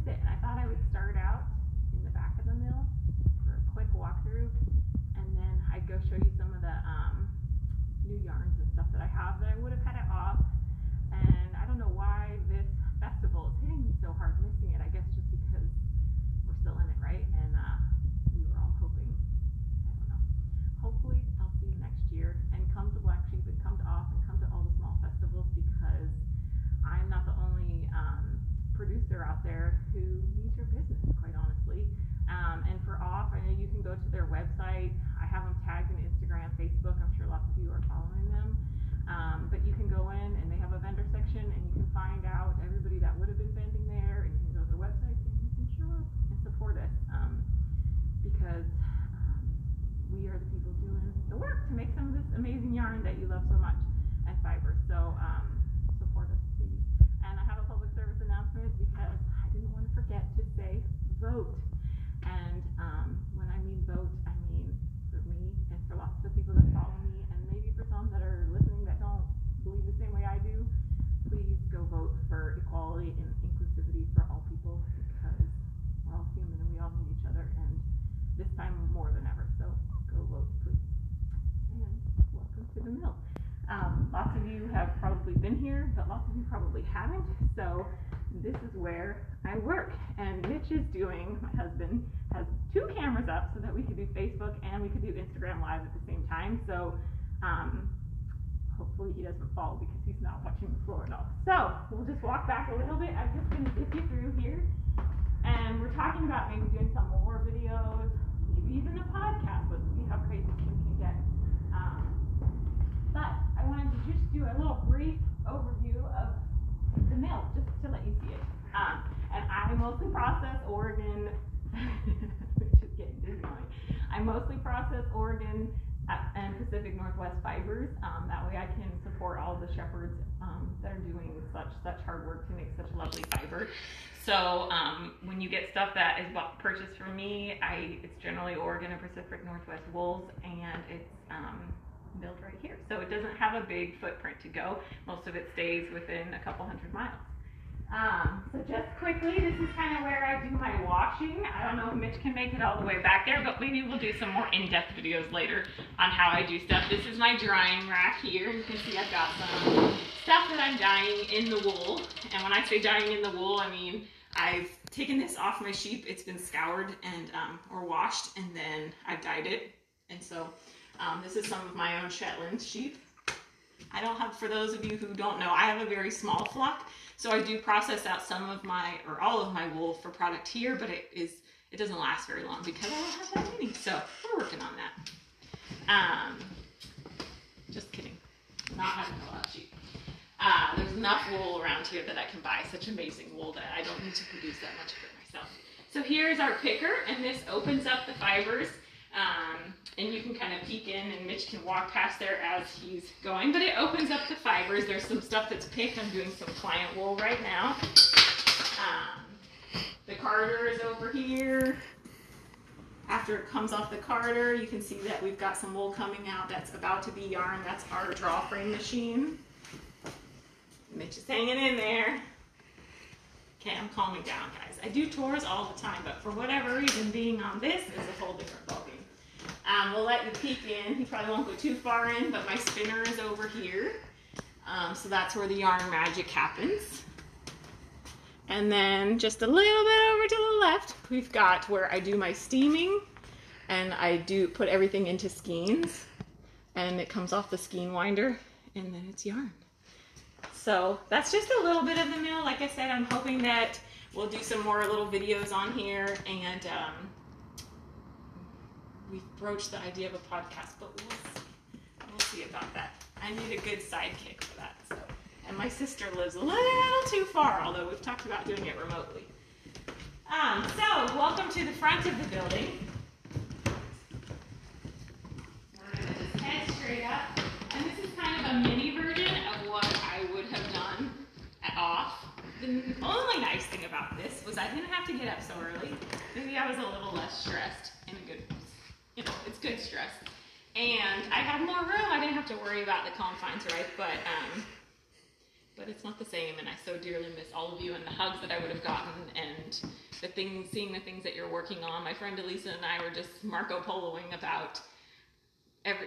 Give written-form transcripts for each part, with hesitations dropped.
it. And I thought I would start out in the back of the mill for a quick walkthrough, and then I'd go show you some of the new yarns and stuff that I have that I would have had it off. And I don't know why this festival is hitting me so hard, missing it. I guess just because we're still in it, right? And we were all hoping, I don't know, hopefully I'll see you next year and come to Black Sheep and come to Off and come to all the small festivals, because I'm not the only producer out there who needs your business, quite honestly. And for Off, I know you can go to their website. I have them tagged in Instagram, Facebook. I'm sure lots of you are following them. But you can go in and they have a vendor section, and you can find out everybody that would have been vending there, and you can go to their website and you can show up and support us, because we are the people doing the work to make some of this amazing yarn that you love so much and fibers. So support us, please. And I have a public service announcement, because I didn't want to forget to say vote. And when I mean vote, I mean for me and for lots of the people that follow me, and maybe for some that are listening that don't believe the same way I do, please go vote for equality and inclusivity for all people, because we're all human and we all need each other, and this time more than ever. So go vote, please. And welcome to the mill. Lots of you have probably been here, but lots of you probably haven't. So this is where I work. And Mitch is doing, my husband, has 2 cameras up so that we could do Facebook and we could do Instagram Live at the same time. So hopefully he doesn't fall, because he's not watching the floor at all. So we'll just walk back a little bit. I'm just going to zip you through here. And we're talking about maybe doing some more videos, maybe even a podcast. Let's see how crazy we can get. But I wanted to just do a little brief overview of the mill, just to let you see it. And I mostly process Oregon, which is getting dizzy on me. I mostly process Oregon and Pacific Northwest fibers. That way I can support all the shepherds that are doing such hard work to make such lovely fiber. So when you get stuff that is purchased from me, it's generally Oregon and Pacific Northwest wools, and it's milled right here. So it doesn't have a big footprint to go. Most of it stays within a couple hundred miles. So just quickly, this is kind of where I do my washing. I don't know if Mitch can make it all the way back there, but maybe we'll do some more in-depth videos later on how I do stuff. This is my drying rack here. You can see I've got some stuff that I'm dyeing in the wool. And when I say dyeing in the wool, I mean I've taken this off my sheep. It's been scoured and or washed, and then I've dyed it. And so this is some of my own Shetland sheep. I don't have, for those of you who don't know, I have a very small flock, so I do process out some of my, or all of my wool for product here, but it doesn't last very long because I don't have that many, so we're working on that. Just kidding, not having a lot of sheep. There's enough wool around here that I can buy such amazing wool that I don't need to produce that much of it myself. So here's our picker, and this opens up the fibers. And you can kind of peek in, and Mitch can walk past there as he's going, but it opens up the fibers. There's some stuff that's picked. I'm doing some client wool right now. The carder is over here. After it comes off the carder, you can see that we've got some wool coming out that's about to be yarn. That's our draw frame machine. Mitch is hanging in there. Okay, I'm calming down, guys. I do tours all the time, but for whatever reason, being on this is a whole different ballgame. We'll let you peek in. You probably won't go too far in, but my spinner is over here. So that's where the yarn magic happens. And then just a little bit over to the left, we've got where I do my steaming, and I do put everything into skeins, and it comes off the skein winder, and then it's yarn. So that's just a little bit of the mill. Like I said, I'm hoping that we'll do some more little videos on here, and we've broached the idea of a podcast, but we'll see about that. I need a good sidekick for that. So, and my sister lives a little too far, although we've talked about doing it remotely. So welcome to the front of the building. We're going to just head straight up, and this is kind of a mini version of what I would have done at Off. The only nice thing about this was I didn't have to get up so early. Maybe I was a little less stressed in a good, it's good stress. And I had more room. I didn't have to worry about the confines, right? But but it's not the same, and I so dearly miss all of you and the hugs that I would have gotten and the things, seeing the things that you're working on. My friend Elisa and I were just Marco Poloing about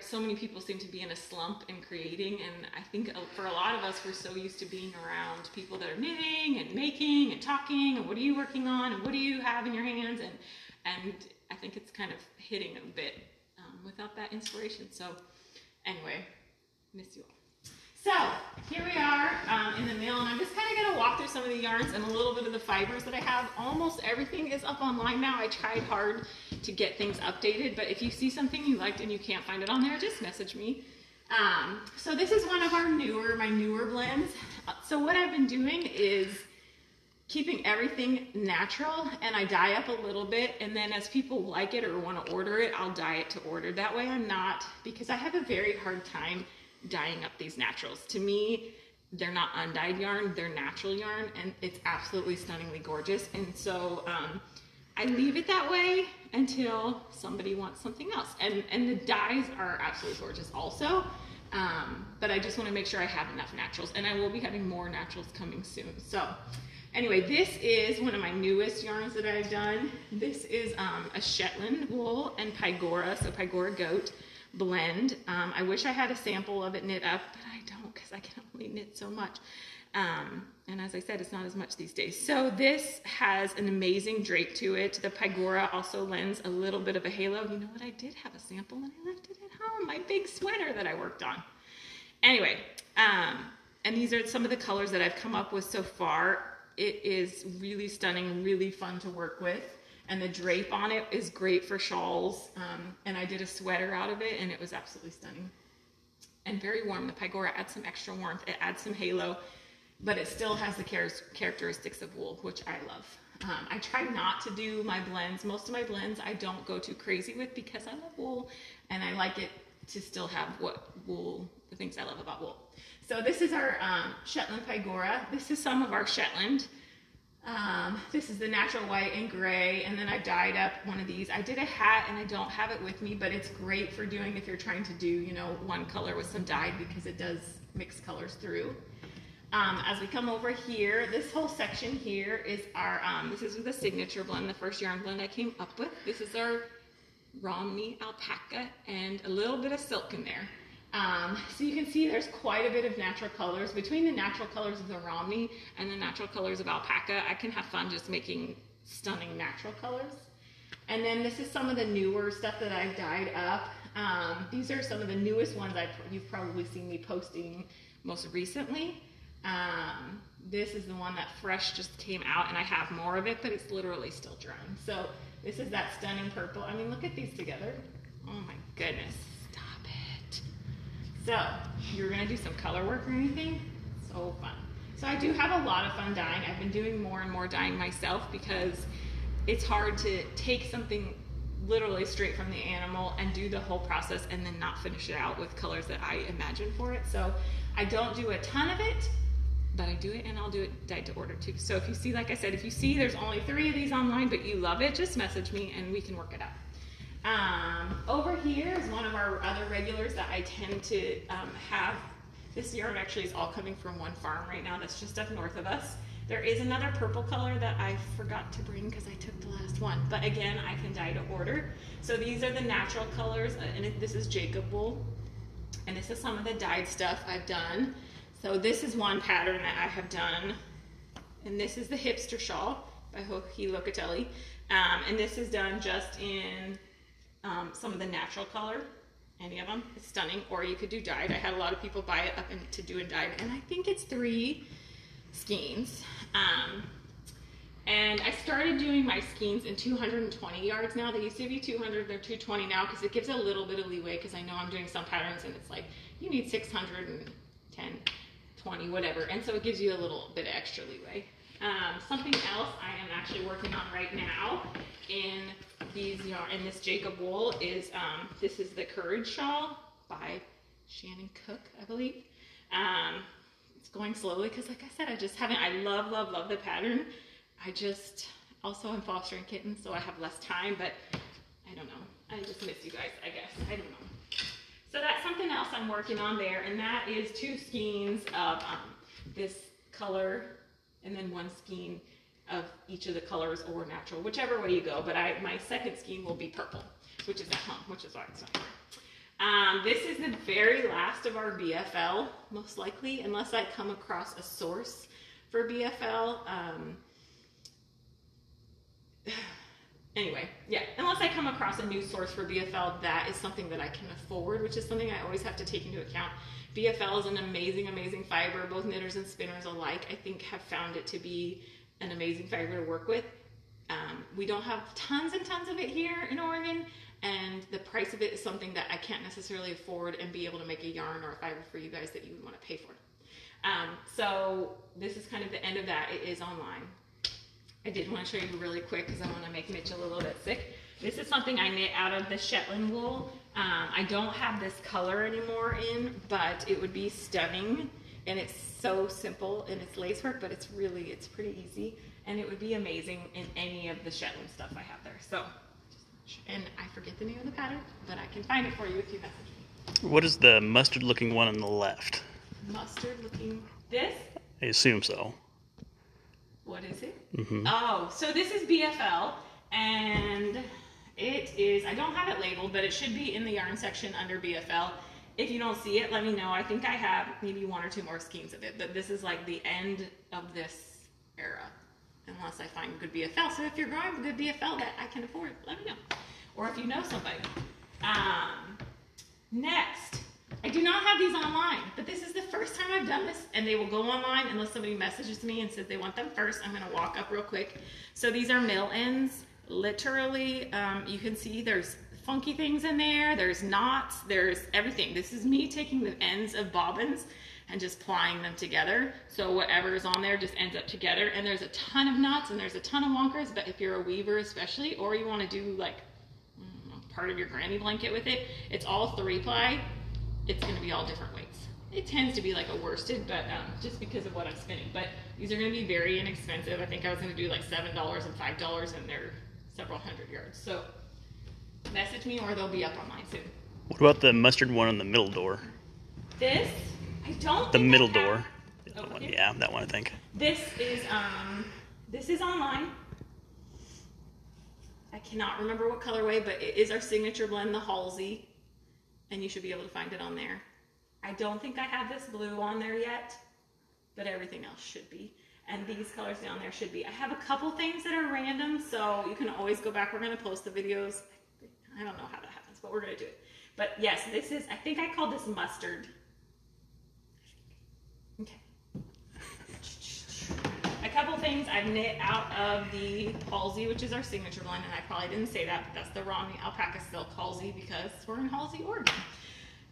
so many people seem to be in a slump in creating, and I think for a lot of us, we're so used to being around people that are knitting and making and talking, and what are you working on, and what do you have in your hands, and I think it's kind of hitting a bit without that inspiration. So anyway, miss you all. So here we are in the mill, and I'm just kind of going to walk through some of the yarns and a little bit of the fibers that I have. Almost everything is up online now. I tried hard to get things updated, but if you see something you liked and you can't find it on there, just message me. So this is one of my newer blends. So what I've been doing is keeping everything natural, and I dye up a little bit, and then as people like it or want to order it, I'll dye it to order. That way I'm not, because I have a very hard time dyeing up these naturals. To me, they're not undyed yarn, they're natural yarn, and it's absolutely stunningly gorgeous. And so I leave it that way until somebody wants something else. And the dyes are absolutely gorgeous also, but I just want to make sure I have enough naturals, and I will be having more naturals coming soon. So anyway, this is one of my newest yarns that I've done. This is a Shetland wool and Pygora, so Pygora goat blend. I wish I had a sample of it knit up, but I don't, because I can only knit so much. And as I said, it's not as much these days. So this has an amazing drape to it. The Pygora also lends a little bit of a halo. You know what? I did have a sample and I left it at home. My big sweater that I worked on. Anyway, and these are some of the colors that I've come up with so far. It is really stunning, really fun to work with. And the drape on it is great for shawls. And I did a sweater out of it, and it was absolutely stunning. And very warm. The Pygora adds some extra warmth. It adds some halo, but it still has the characteristics of wool, which I love. I try not to do my blends. Most of my blends I don't go too crazy with because I love wool, and I like it to still have the things I love about wool. So this is our Shetland Pygora. This is some of our Shetland. This is the natural white and gray, and then I dyed up one of these. I did a hat, and I don't have it with me, but it's great for doing if you're trying to do, you know, one color with some dye, because it does mix colors through. As we come over here, this whole section here is our, this is the signature blend, the first yarn blend I came up with. This is our Romney alpaca and a little bit of silk in there. So you can see there's quite a bit of natural colors. Between the natural colors of the Romney and the natural colors of alpaca, I can have fun just making stunning natural colors. And then this is some of the newer stuff that I've dyed up. These are some of the newest ones you've probably seen me posting most recently. This is the one that fresh just came out, and I have more of it, but it's literally still drying. So this is that stunning purple. I mean, look at these together. Oh my goodness. So, you're going to do some color work or anything? So fun. So I do have a lot of fun dyeing. I've been doing more and more dyeing myself because it's hard to take something literally straight from the animal and do the whole process and then not finish it out with colors that I imagine for it. So I don't do a ton of it, but I do it, and I'll do it dyed to order too. So if you see, like I said, if you see there's only 3 of these online, but you love it, just message me and we can work it out. Over here is one of our other regulars that I tend to have. This yarn actually is all coming from one farm right now that's just up north of us. There is another purple color that I forgot to bring because I took the last one, but again, I can dye to order. So these are the natural colors, and this is Jacob wool, and this is some of the dyed stuff I've done. So this is one pattern that I have done, and this is the hipster shawl by Hoki Locatelli, and this is done just in some of the natural color, any of them. It's stunning. Or you could do dyed. I had a lot of people buy it up to do it dyed, and I think it's 3 skeins. And I started doing my skeins in 220 yards now. They used to be 200, they're 220 now because it gives a little bit of leeway, because I know I'm doing some patterns and it's like you need 610, 20, whatever, and so it gives you a little bit of extra leeway. Something else I am actually working on right now in these yarn, in this Jacob wool, is this is the Courage shawl by Shannon Cook, I believe. It's going slowly because, like I said, I just haven't. I love, love, love the pattern. I just also am fostering kittens, so I have less time. But I don't know. I just miss you guys, I guess. I don't know. So that's something else I'm working on there, and that is 2 skeins of this color, and then one skein of each of the colors or natural, whichever way you go. But my second skein will be purple, which is at home, which is why it's not here. This is the very last of our BFL, most likely, unless I come across a source for BFL. Anyway, yeah, unless I come across a new source for BFL, that is something that I can afford, which is something I always have to take into account. BFL is an amazing, amazing fiber. Both knitters and spinners alike, I think, have found it to be an amazing fiber to work with. We don't have tons and tons of it here in Oregon, and the price of it is something that I can't necessarily afford and be able to make a yarn or a fiber for you guys that you would want to pay for. So this is kind of the end of that. It is online. I did want to show you really quick because I want to make Mitch a little bit sick. This is something I knit out of the Shetland wool. I don't have this color anymore in, but it would be stunning, and it's so simple, and it's lace work, but it's pretty easy, and it would be amazing in any of the Shetland stuff I have there. So, and I forget the name of the pattern, but I can find it for you if you message me. What is the mustard looking one on the left? Mustard looking, this? I assume so. What is it? Mm-hmm. Oh, so this is BFL, and it is, I don't have it labeled, but it should be in the yarn section under BFL. If you don't see it, let me know. I think I have maybe 1 or 2 more skeins of it, but this is like the end of this era, unless I find good BFL. So if you're growing good BFL that I can afford, let me know. Or if you know somebody. Next, I do not have these online, but this is the first time I've done this, and they will go online unless somebody messages me and says they want them first. I'm gonna walk up real quick. So these are mill ends. Literally, you can see there's funky things in there, there's knots, there's everything. This is me taking the ends of bobbins and just plying them together. So whatever is on there just ends up together, and there's a ton of knots and there's a ton of wonkers, but if you're a weaver especially, or you wanna do like part of your granny blanket with it, it's all 3-ply. It's gonna be all different weights. It tends to be like a worsted, but just because of what I'm spinning. But these are gonna be very inexpensive. I think I was gonna do like $7 and $5, and they're several hundred yards. So message me or they'll be up online soon. What about the mustard one on the middle door? This, I don't The think middle I door. have, That one, yeah, that one I think. This is online. I cannot remember what colorway, but it is our signature blend, the Halsey, and you should be able to find it on there. I don't think I have this blue on there yet, but everything else should be. And these colors down there should be. I have a couple things that are random, so you can always go back. We're gonna post the videos. I don't know how that happens, but we're gonna do it. But yes, this is, I think I called this mustard. Okay. A couple things I've knit out of the Halsey, which is our signature blend, and I probably didn't say that, but that's the Romney Alpaca Silk Halsey because we're in Halsey, Oregon.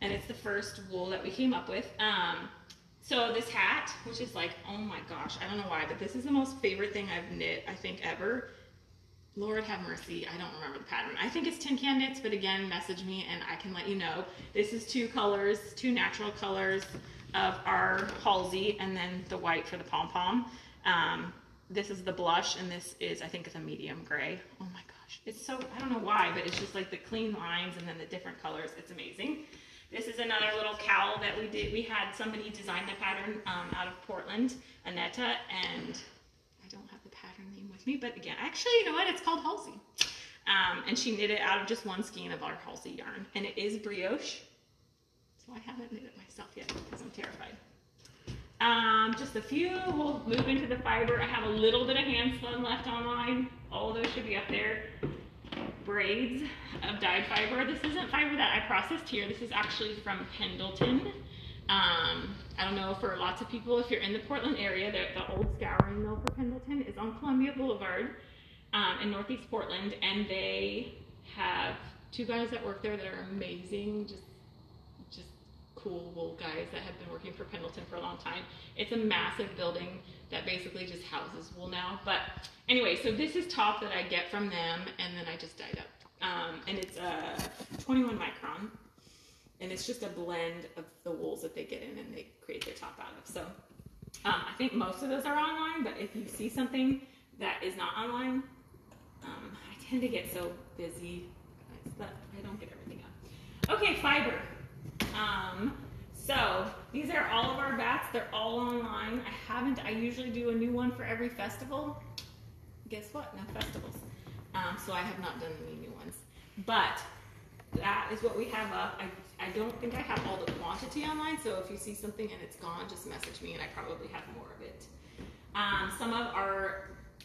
And it's the first wool that we came up with. So this hat, which is like, oh my gosh, I don't know why, but this is the most favorite thing I've knit, I think, ever. Lord have mercy, I don't remember the pattern. I think it's Tin Can Knits, but again, message me and I can let you know. This is 2 colors, 2 natural colors of our Halsey, and then the white for the pom-pom. This is the blush, and this is, I think it's a medium gray. Oh my gosh, it's so, I don't know why, but it's just like the clean lines and then the different colors. It's amazing. This is another little cowl that we did. We had somebody design the pattern out of Portland, Annetta, and I don't have the pattern name with me, but again, actually, you know what? It's called Halsey. And she knit it out of just 1 skein of our Halsey yarn, and it is brioche. So I haven't knit it myself yet because I'm terrified. Just a few. We'll move into the fiber. I have a little bit of hand spun left online. All of those should be up there. Braids of dyed fiber. This isn't fiber that I processed here. This is actually from Pendleton. I don't know, for lots of people, if you're in the Portland area, the old scouring mill for Pendleton is on Columbia Boulevard in Northeast Portland, and they have 2 guys that work there that are amazing, just cool wool guys that have been working for Pendleton for a long time. It's a massive building that basically just houses wool now. But anyway, so this is top that I get from them, and then I just dyed up. And it's a 21 micron, and it's just a blend of the wools that they get in and they create their top out of. So I think most of those are online, but if you see something that is not online, I tend to get so busy that I don't get everything up. Okay, fiber. So These are all of our bats. They're all online. I usually do a new one for every festival. Guess what? No festivals. So I have not done any new ones. But that is what we have up. I don't think I have all the quantity online, so if you see something and it's gone, just message me and I probably have more of it. Some of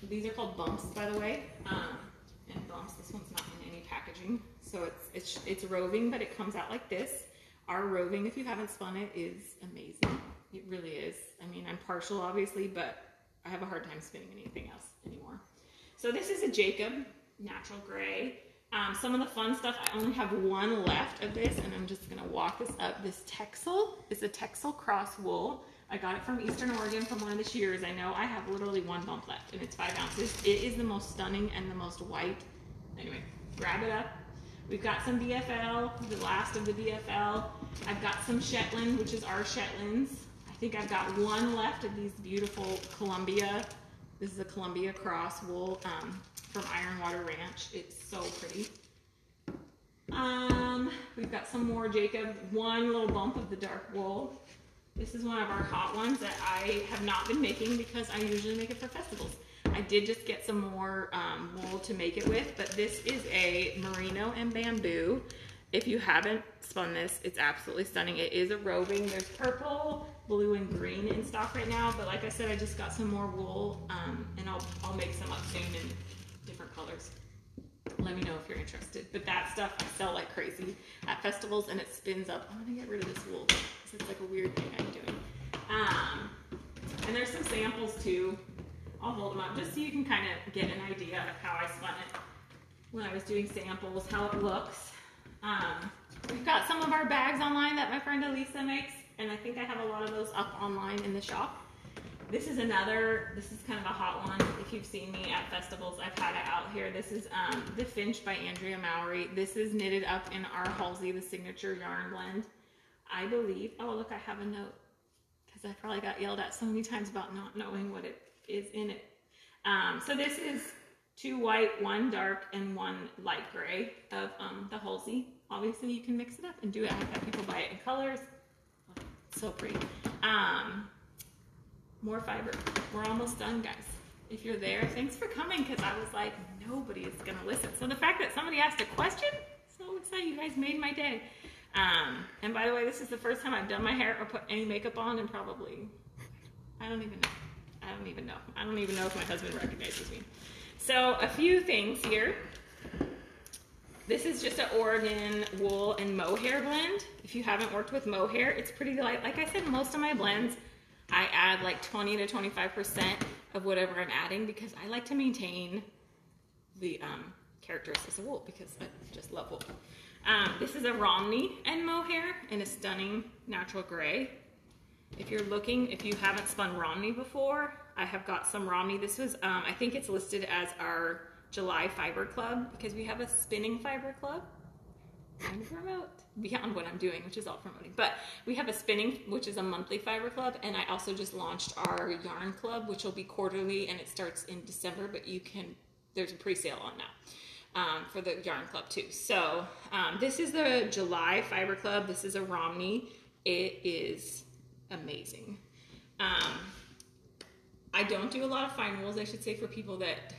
these are called bumps, by the way. And bumps, this one's not in any packaging. So it's roving, but it comes out like this. Our roving, if you haven't spun it, is amazing. It really is. I mean, I'm partial, obviously, but I have a hard time spinning anything else anymore. So this is a Jacob natural gray. Some of the fun stuff, I only have one left of this, and I'm just gonna walk this up. This Texel is a Texel cross wool. I got it from Eastern Oregon from one of the shearers. I know I have literally one bump left, and it's 5 ounces. It is the most stunning and the most white. Anyway, grab it up. We've got some BFL, the last of the BFL. I've got some Shetland, which is our Shetlands. I think I've got one left of these beautiful Columbia. This is a Columbia cross wool from Ironwater Ranch. It's so pretty. We've got some more Jacob, one little bump of the dark wool. This is one of our hot ones that I have not been making because I usually make it for festivals. I did just get some more wool to make it with, but this is a merino and bamboo. If you haven't spun this, it's absolutely stunning. It is a roving. There's purple, blue, and green in stock right now, but like I said, I just got some more wool, and I'll make some up soon in different colors. Let me know if you're interested. But that stuff I sell like crazy at festivals, and it spins up. I'm gonna get rid of this wool because it's like a weird thing I'm doing. And there's some samples too. I'll hold them up just so you can kind of get an idea of how I spun it when I was doing samples, how it looks. We've got some of our bags online that my friend Elisa makes, and I think I have a lot of those up online in the shop. This is kind of a hot one. If you've seen me at festivals, I've had it out here. This is the Finch by Andrea Mowry. This is knitted up in our Halsey, the signature yarn blend. I believe, oh look, I have a note, because I probably got yelled at so many times about not knowing what it is in it. So this is 2 white, 1 dark, and 1 light gray of the Halsey. Obviously you can mix it up and do it. I've had people buy it in colors. Oh, so pretty. More fiber. We're almost done, guys. If you're there, thanks for coming, because I was like, nobody is gonna listen. So the fact that somebody asked a question, so excited. You guys made my day. And by the way, this is the first time I've done my hair or put any makeup on, and probably, I don't even know if my husband recognizes me. So a few things here. This is just an Oregon wool and mohair blend. If you haven't worked with mohair, it's pretty light. Like I said, most of my blends, I add like 20 to 25% of whatever I'm adding, because I like to maintain the characteristics of wool, because I just love wool. This is a Romney and mohair in a stunning natural gray. If you haven't spun Romney before, I have got some Romney. This was, I think it's listed as our July Fiber Club, because we have a spinning fiber club. Trying to promote beyond what I'm doing, which is all promoting. But we have a spinning, which is a monthly fiber club, and I also just launched our yarn club, which will be quarterly, and it starts in December, but there's a pre-sale on now for the yarn club too. So this is the July Fiber Club. This is a Romney. It is amazing. I don't do a lot of fine wools, I should say, for people that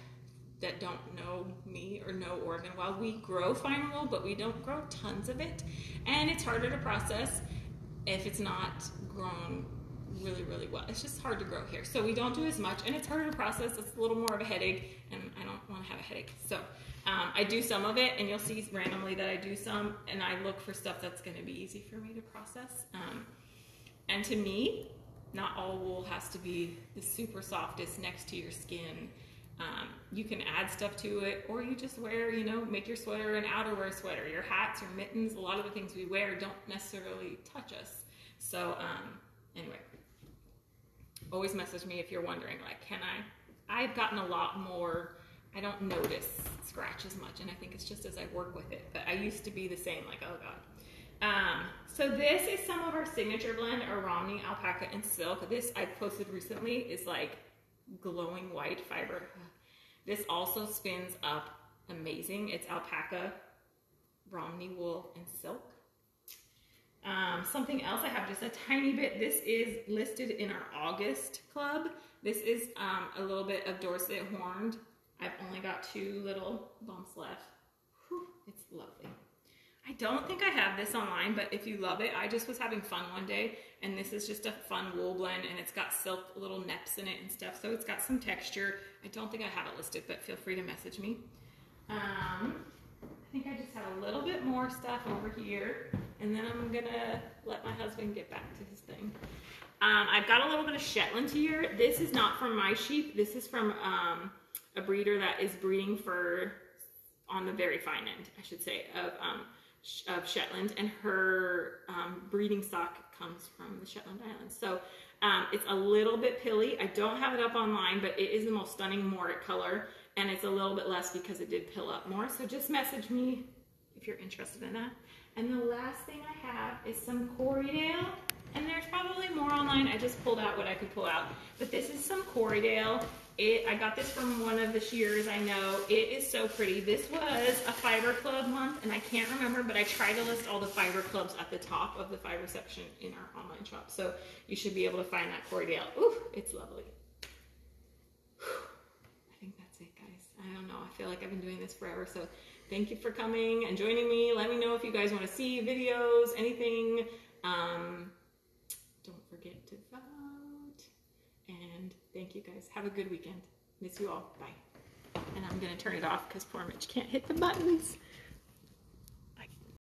don't know me or know Oregon well. We grow fine wool, but we don't grow tons of it, and it's harder to process if it's not grown really, really well. It's just hard to grow here, so we don't do as much, and it's harder to process. It's a little more of a headache, and I don't want to have a headache. So I do some of it, and you'll see randomly that I do some, and I look for stuff that's going to be easy for me to process. And to me, not all wool has to be the super softest next to your skin. You can add stuff to it, or you just wear, make your sweater an outerwear sweater. Your hats, your mittens, a lot of the things we wear don't necessarily touch us. So anyway, always message me if you're wondering, like, I've gotten a lot more, I don't notice scratch as much, and I think it's just as I work with it, but I used to be the same, like, oh God. So this is some of our signature blend, our Romney alpaca and silk. This I posted recently is like glowing white fiber. This also spins up amazing. It's alpaca, Romney wool, and silk. Something else I have just a tiny bit. This is listed in our August club. This is a little bit of Dorset horned. I've only got 2 little bumps left. Whew, it's lovely. I don't think I have this online, but if you love it, I just was having fun one day, and this is just a fun wool blend, and it's got silk little neps in it and stuff, so it's got some texture. I don't think I have it listed, but feel free to message me. I think I just have a little bit more stuff over here, and then I'm gonna let my husband get back to his thing. I've got a little bit of Shetland here. This is not from my sheep. This is from a breeder that is breeding for, on the very fine end, I should say, of Shetland, and her breeding stock comes from the Shetland Islands. So it's a little bit pilly. I don't have it up online, but it is the most stunning Morit color, and it's a little bit less because it did pill up more. So just message me if you're interested in that. And the last thing I have is some Corriedale, and there's probably more online. I just pulled out what I could pull out, but this is some Corriedale. I got this from one of the shearers I know. It is so pretty. This was a fiber club month, and I can't remember, but I try to list all the fiber clubs at the top of the fiber section in our online shop. So you should be able to find that Corriedale. Ooh, it's lovely. I think that's it, guys. I don't know. I feel like I've been doing this forever. So thank you for coming and joining me. Let me know if you guys want to see videos, anything. Don't forget to vote. And thank you guys. Have a good weekend. Miss you all. Bye. And I'm going to turn it off because poor Mitch can't hit the buttons.